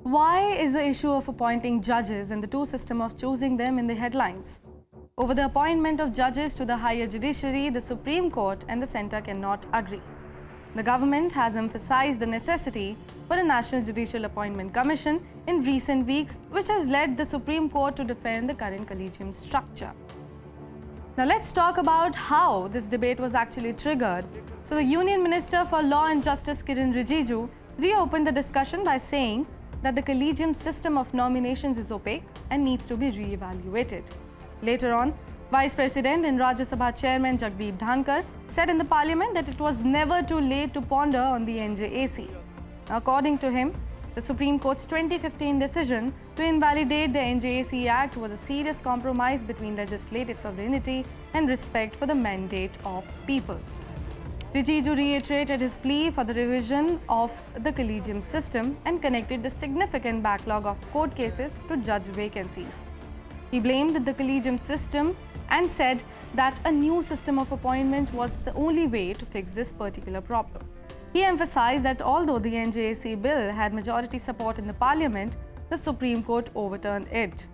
Why is the issue of appointing judges and the two system of choosing them in the headlines? Over the appointment of judges to the higher judiciary, the Supreme Court and the centre cannot agree. The government has emphasized the necessity for a National Judicial Appointment Commission in recent weeks, which has led the Supreme Court to defend the current Collegium structure. Now let's talk about how this debate was actually triggered. So the Union Minister for Law and Justice Kiren Rijiju reopened the discussion by saying that the Collegium system of nominations is opaque and needs to be re-evaluated. Later on, Vice President and Rajya Sabha Chairman Jagdeep Dhankar said in the Parliament that it was never too late to ponder on the NJAC. According to him, the Supreme Court's 2015 decision to invalidate the NJAC Act was a serious compromise between legislative sovereignty and respect for the mandate of people. Rijiju reiterated his plea for the revision of the Collegium system and connected the significant backlog of court cases to judge vacancies. He blamed the Collegium system and said that a new system of appointment was the only way to fix this particular problem. He emphasized that although the NJAC bill had majority support in the Parliament, the Supreme Court overturned it.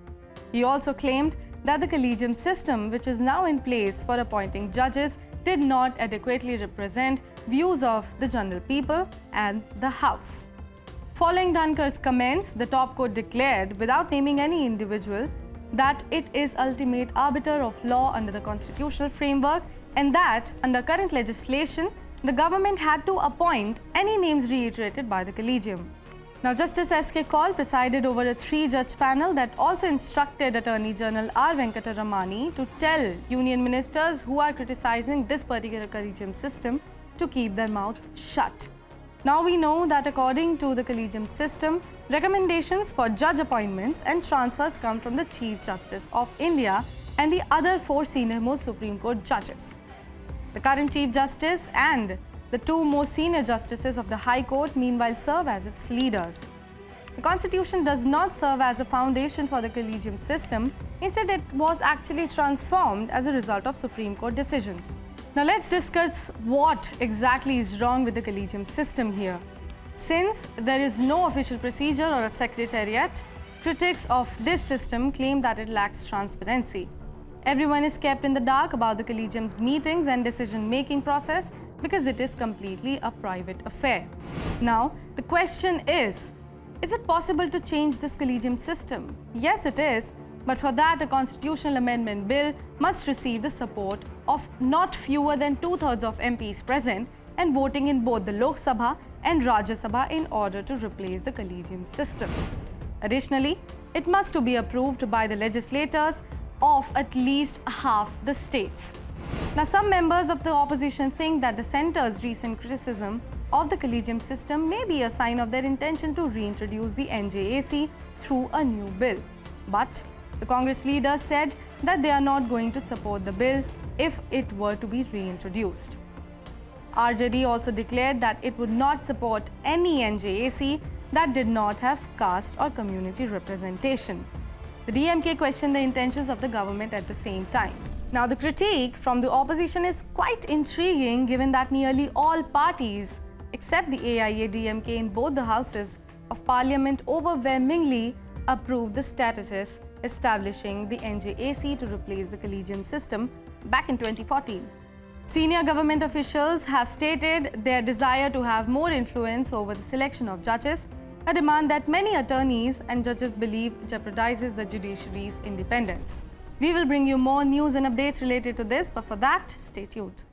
He also claimed that the Collegium system, which is now in place for appointing judges, did not adequately represent views of the general people and the House. Following Dhankar's comments, the top court declared, without naming any individual, that it is ultimate arbiter of law under the constitutional framework and that, under current legislation, the government had to appoint any names reiterated by the Collegium. Now, Justice S.K. Kaul presided over a 3-judge panel that also instructed Attorney General R. Venkataramani to tell union ministers who are criticizing this particular Collegium system to keep their mouths shut. Now we know that according to the Collegium system, recommendations for judge appointments and transfers come from the Chief Justice of India and the other 4 senior-most Supreme Court judges. The current Chief Justice and the 2 most senior justices of the High Court meanwhile serve as its leaders. The Constitution does not serve as a foundation for the Collegium system. Instead, it was actually transformed as a result of Supreme Court decisions. Now let's discuss what exactly is wrong with the Collegium system here. Since there is no official procedure or a secretariat, critics of this system claim that it lacks transparency. Everyone is kept in the dark about the Collegium's meetings and decision-making process because it is completely a private affair. Now, the question is it possible to change this Collegium system? Yes, it is. But for that, a constitutional amendment bill must receive the support of not fewer than 2/3 of MPs present and voting in both the Lok Sabha and Rajya Sabha in order to replace the Collegium system. Additionally, it must be approved by the legislators of at least half the states. Now, some members of the opposition think that the centre's recent criticism of the Collegium system may be a sign of their intention to reintroduce the NJAC through a new bill. But the Congress leader said that they are not going to support the bill if it were to be reintroduced. RJD also declared that it would not support any NJAC that did not have caste or community representation. The DMK questioned the intentions of the government at the same time. Now, the critique from the opposition is quite intriguing given that nearly all parties except the AIA-DMK in both the houses of Parliament overwhelmingly approved the statuses establishing the NJAC to replace the Collegium system back in 2014. Senior government officials have stated their desire to have more influence over the selection of judges, a demand that many attorneys and judges believe jeopardizes the judiciary's independence. We will bring you more news and updates related to this, but for that, stay tuned.